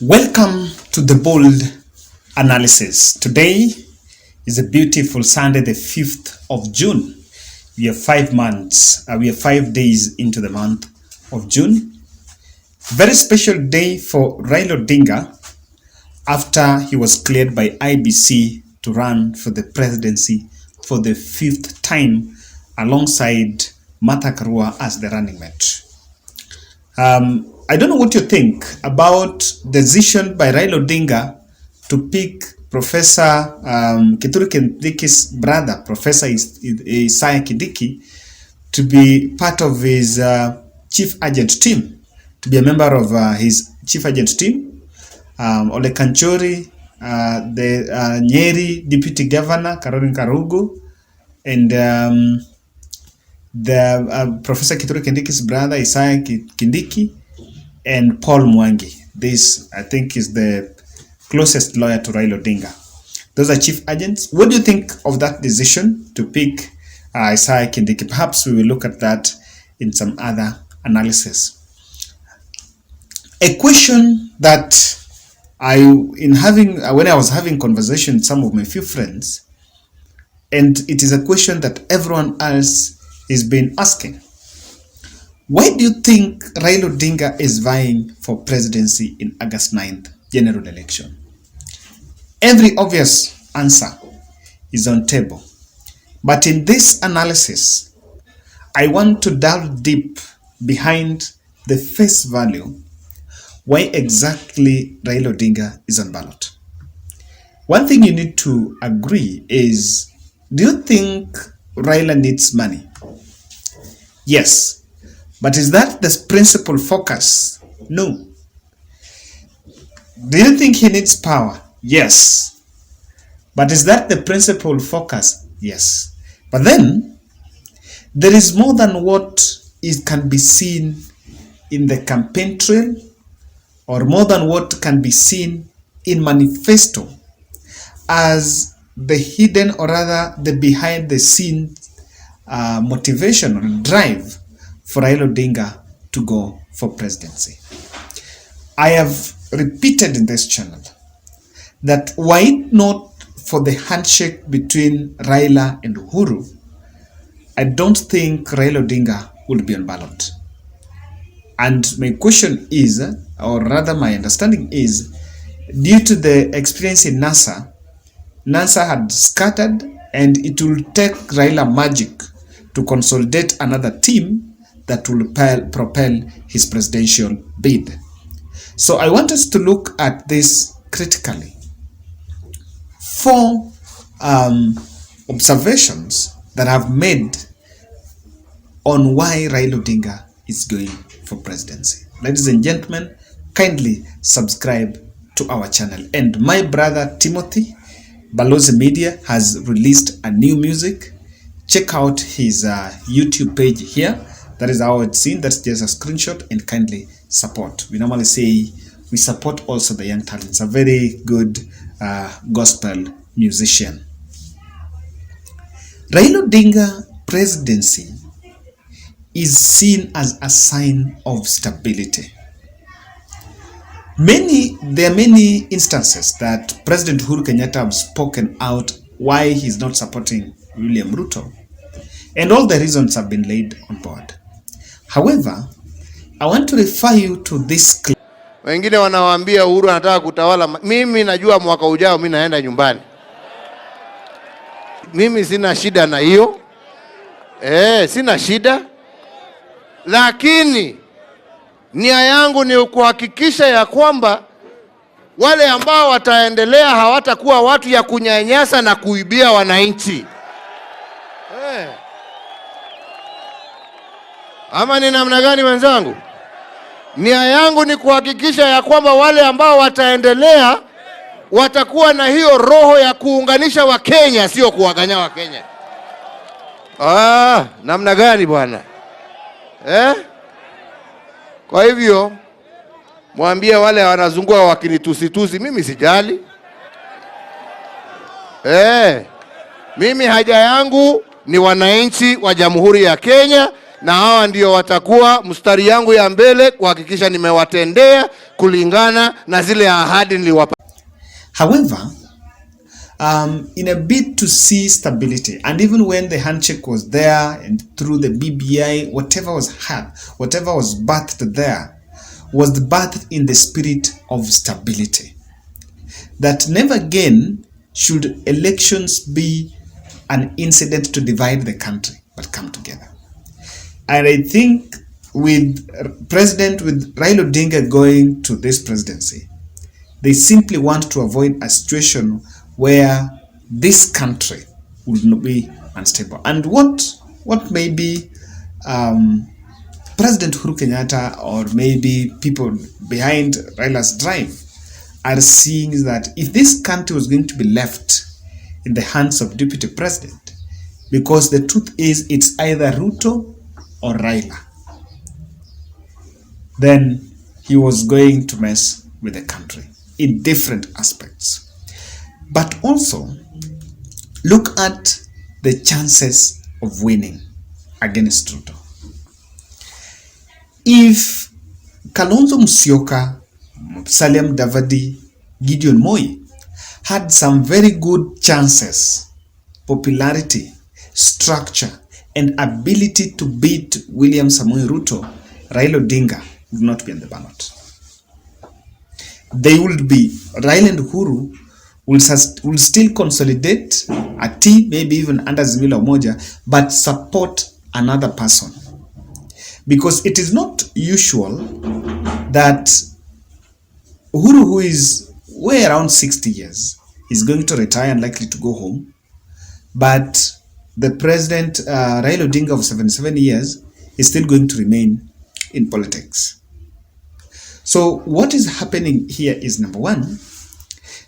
Welcome to the Bold Analysis. Today is a beautiful Sunday, the 5th of June. We are 5 days into the month of June. Very special day for Raila Odinga after he was cleared by IBC to run for the presidency for the 5th time alongside Martha Karua as the running mate. I don't know what you think about the decision by Raila Odinga to pick Professor Kithure Kindiki's brother, Professor Isaiah Kindiki, to be part of his chief agent team, to be a member of his chief agent team. Ole Kanchori, the Nyeri Deputy Governor, Caroline Karugu, and the Professor Kithure Kindiki's brother, Isaiah Kindiki, and Paul Mwangi. This, I think, is the closest lawyer to Raila Odinga. Those are chief agents. What do you think of that decision to pick Isaiah Kindiki? Perhaps we will look at that in some other analysis. A question that when I was having conversation with some of my few friends, and it is a question that everyone else is been asking. Why do you think Raila Odinga is vying for presidency in August 9th general election? Every obvious answer is on table. But in this analysis, I want to delve deep behind the face value why exactly Raila Odinga is on ballot. One thing you need to agree is, do you think Raila needs money? Yes. But is that the principal focus? No. Do you think he needs power? Yes. But is that the principal focus? Yes. But then, there is more than what can be seen in the campaign trail, or more than what can be seen in manifesto as the hidden, or rather the behind the scenes motivation or drive for Raila Odinga to go for presidency. I have repeated in this channel that were it not for the handshake between Raila and Uhuru, I don't think Raila Odinga would be on ballot. And my question is, or rather my understanding is, due to the experience in NASA had scattered, and it will take Raila magic to consolidate another team that will propel his presidential bid. So I want us to look at this critically. 4 observations that I've made on why Raila Odinga is going for presidency. Ladies and gentlemen, kindly subscribe to our channel. And my brother Timothy, Balozi Media, has released a new music. Check out his YouTube page here. That is how it's seen. That's just a screenshot, and kindly support. We normally say we support also the young talents. A very good gospel musician. Raila Odinga presidency is seen as a sign of stability. There are many instances that President Uhuru Kenyatta has spoken out why he's not supporting William Ruto, and all the reasons have been laid on board. However, I want to refer you to this clip. Wengine wanawaambia Uhuru anataka kutawala. Mimi najua mwaka ujao mimi naenda nyumbani. Mimi sina shida na hiyo. Sina shida. Lakini nia yangu ni kuhakikisha ya kwamba wale ambao wataendelea hawatakuwa watu ya kunyanyasa na kuibia wananchi. Ama ni namna gani wenzangu? Nia yangu ni kuhakikisha ya kwamba wale ambao wataendelea watakuwa na hiyo roho ya kuunganisha Wakenya, sio kuwaganya Wakenya. Namna gani bwana? Kwa hivyo mwambie wale wanazungua wakinitusi, mimi sijali. Mimi haja yangu ni wananchi wa Jamhuri ya Kenya, na hawa ndio watakuwa mstari yangu ya mbele kuhakikisha nimewatendea kulingana na zile ahadi niliwapa. However, in a bid to see stability, and even when the handshake was there and through the BBI, whatever was birthed there was birthed in the spirit of stability. That never again should elections be an incident to divide the country, but come together. And I think with Raila Odinga going to this presidency, they simply want to avoid a situation where this country would not be unstable. And what maybe President Uhuru Kenyatta or maybe people behind Raila's drive are seeing is that if this country was going to be left in the hands of deputy president, because the truth is it's either Ruto or Raila, then he was going to mess with the country in different aspects. But also look at the chances of winning against Ruto. If Kalonzo Musyoka, Musalia Mudavadi, Gideon Moi had some very good chances, popularity, structure, and ability to beat William Samoei Ruto, Raila Odinga would not be on the ballot. They would be, Raila and Uhuru will still consolidate a team, maybe even under Azimio la Umoja, but support another person. Because it is not usual that Uhuru, who is way around 60 years, is going to retire and likely to go home, but the president, Raila Odinga of 77 years, is still going to remain in politics. So what is happening here is, number one,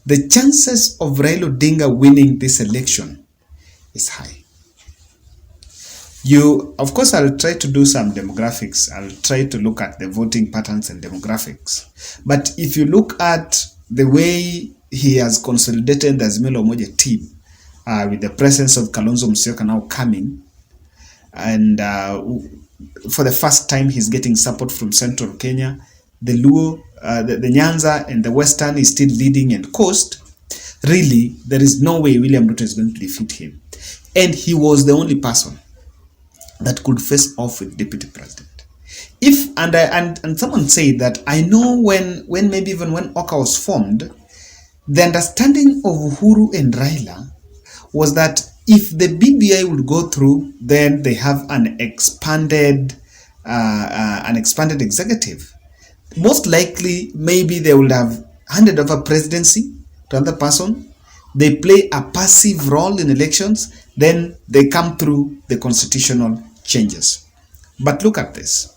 the chances of Raila Odinga winning this election is high. Of course, I'll try to do some demographics. I'll try to look at the voting patterns and demographics. But if you look at the way he has consolidated the Azimio la Umoja team, with the presence of Kalonzo Musyoka now coming, and for the first time he's getting support from Central Kenya, the Luo, the Nyanza and the Western is still leading, and Coast, really, there is no way William Ruto is going to defeat him. And he was the only person that could face off with deputy president. If and someone said that, I know when maybe even when Oka was formed, the understanding of Uhuru and Raila was that if the BBI would go through, then they have an expanded executive. Most likely, maybe they would have handed over presidency to another person. They play a passive role in elections, then they come through the constitutional changes. But look at this.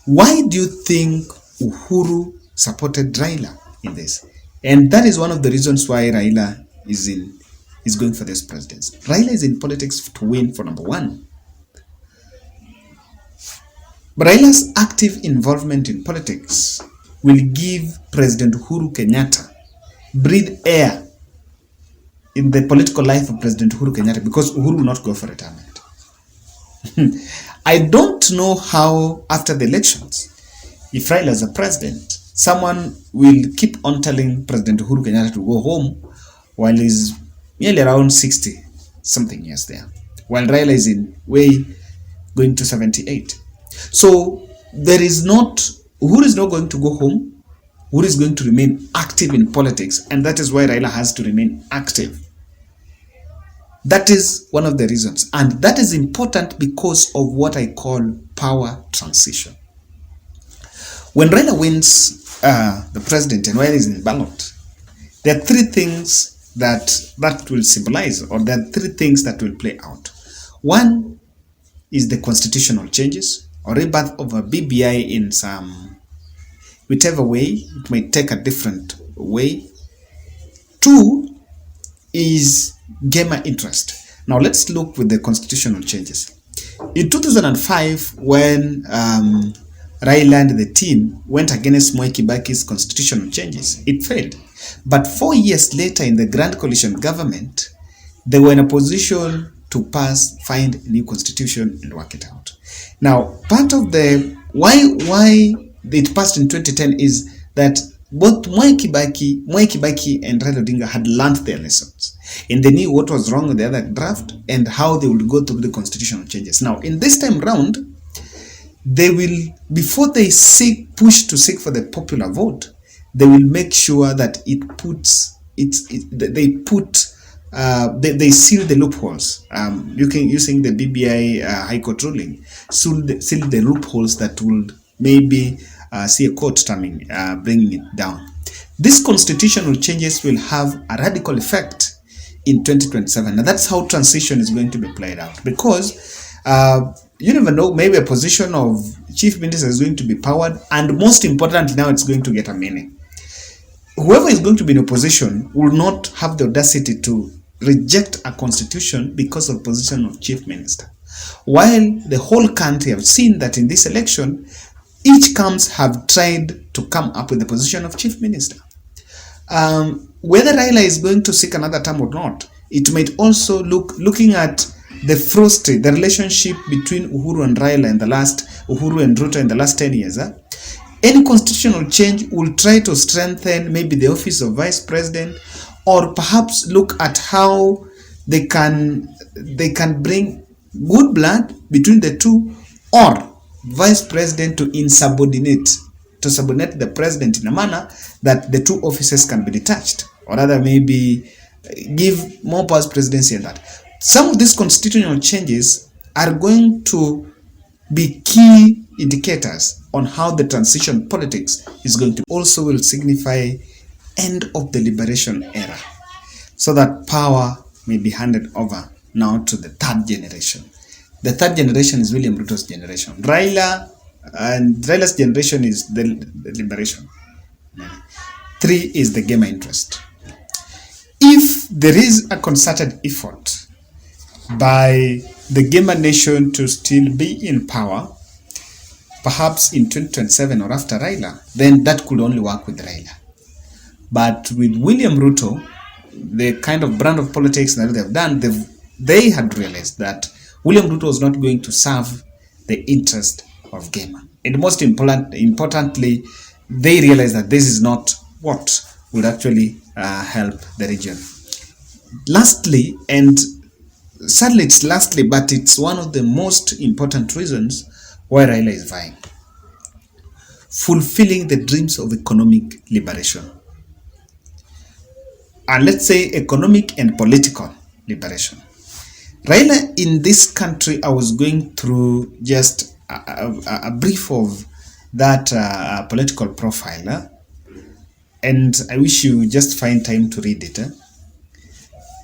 Why do you think Uhuru supported Raila in this? And that is one of the reasons why Raila is going for this presidency. Raila is in politics to win, for number one. But Raila's active involvement in politics will give President Uhuru Kenyatta breathe air in the political life of President Uhuru Kenyatta, because Uhuru will not go for retirement. I don't know how after the elections, if Raila is a president, someone will keep on telling President Uhuru Kenyatta to go home while he's nearly around 60 something years there, while Raila is in way going to 78. So Uhuru is not going to go home. Uhuru is going to remain active in politics, and that is why Raila has to remain active. That is one of the reasons, and that is important because of what I call power transition. When Raila wins the president and while he's in ballot, there are three things that will symbolize, or there are three things that will play out. One is the constitutional changes, or rebirth of a BBI in whichever way, it might take a different way. Two is gamer interest. Now let's look with the constitutional changes. In 2005, when Raila and the team went against Mwai Kibaki's constitutional changes, it failed. But 4 years later, in the Grand Coalition government, they were in a position to find a new constitution and work it out. Now, part of the why it passed in 2010 is that both Mwai Kibaki and Raila Odinga had learned their lessons, and they knew what was wrong with the other draft and how they would go through the constitutional changes. Now, in this time round, they will, before they push to seek for the popular vote, they will make sure that they seal the loopholes. Using the BBI High Court ruling, seal the loopholes that will maybe see a court bringing it down. These constitutional changes will have a radical effect in 2027, and that's how transition is going to be played out. Because you never know, maybe a position of chief minister is going to be powered, and most importantly, now it's going to get a meaning. Whoever is going to be in opposition will not have the audacity to reject a constitution because of position of chief minister. While the whole country have seen that in this election, each camps have tried to come up with the position of chief minister. Whether Raila is going to seek another term or not, it might also looking at the relationship between Uhuru and Raila Uhuru and Ruto in the last 10 years. Any constitutional change will try to strengthen maybe the office of vice president, or perhaps look at how they can bring good blood between the two, or vice president to subordinate the president in a manner that the two offices can be detached, or rather maybe give more powers presidency and that. Some of these constitutional changes are going to be key indicators on how the transition politics is going to also will signify end of the liberation era, so that power may be handed over now to the third generation. The third generation is William Ruto's generation. Raila's generation is the liberation. 3 is the gamer interest. If there is a concerted effort by the gamer nation to still be in power, perhaps in 2027 or after Raila, then that could only work with Raila. But with William Ruto, the kind of brand of politics that they have done, they had realized that William Ruto was not going to serve the interest of gamer. And most importantly, they realized that this is not what would actually help the region. Lastly, and sadly it's lastly, but it's one of the most important reasons why Raila is vying: fulfilling the dreams of economic liberation. And let's say economic and political liberation. Raila, in this country, I was going through just a brief of that political profile, and I wish you just find time to read it.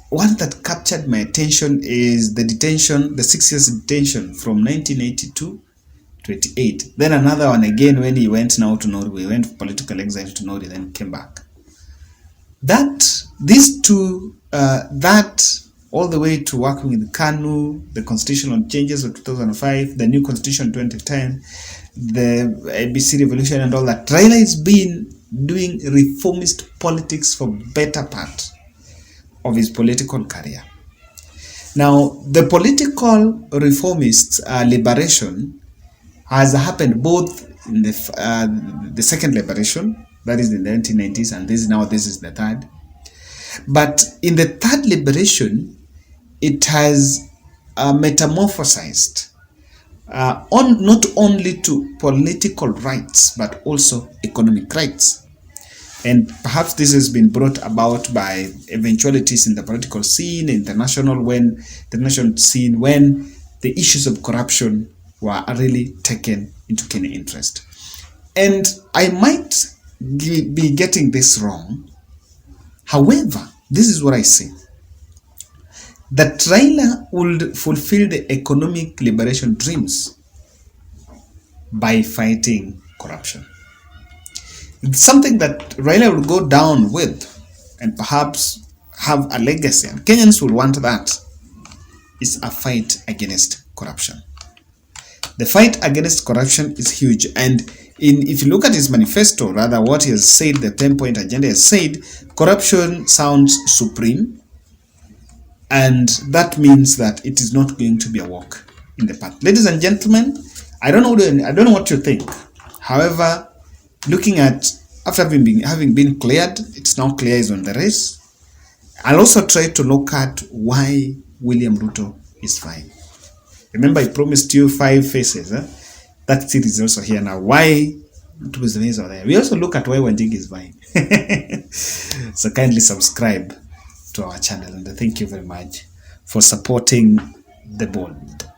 One that captured my attention is the 6 years detention from 1982 to 88. Then another one again when he went now to Norway, went for political exile to Norway, then came back. These two, all the way to working with KANU, the constitutional changes of 2005, the new constitution 2010, the ABC revolution and all that. Raila has been doing reformist politics for better part of his political career. Now, the political reformist liberation has happened both in the second liberation, that is in the 1990s, and this is the third. But in the third liberation, it has metamorphosized not only to political rights, but also economic rights. And perhaps this has been brought about by eventualities in the political scene, international scene, when the issues of corruption were really taken into keen interest. And I might be getting this wrong. However, this is what I say: that Raila would fulfill the economic liberation dreams by fighting corruption. It's something that Raila will go down with and perhaps have a legacy, and Kenyans will want that. It's a fight against corruption. The fight against corruption is huge, and if you look at his manifesto, rather what he has said, the 10-point agenda has said, corruption sounds supreme, And that means that it is not going to be a walk in the park. Ladies and gentlemen, I don't know what you think. However, looking at after having been cleared, it's now clear he's on the race. I'll also try to look at why William Ruto is fine. Remember, I promised you 5 faces. That series is also here now. Why Ruto is there? We also look at why Odinga is fine. So kindly subscribe to our channel, and thank you very much for supporting the bond.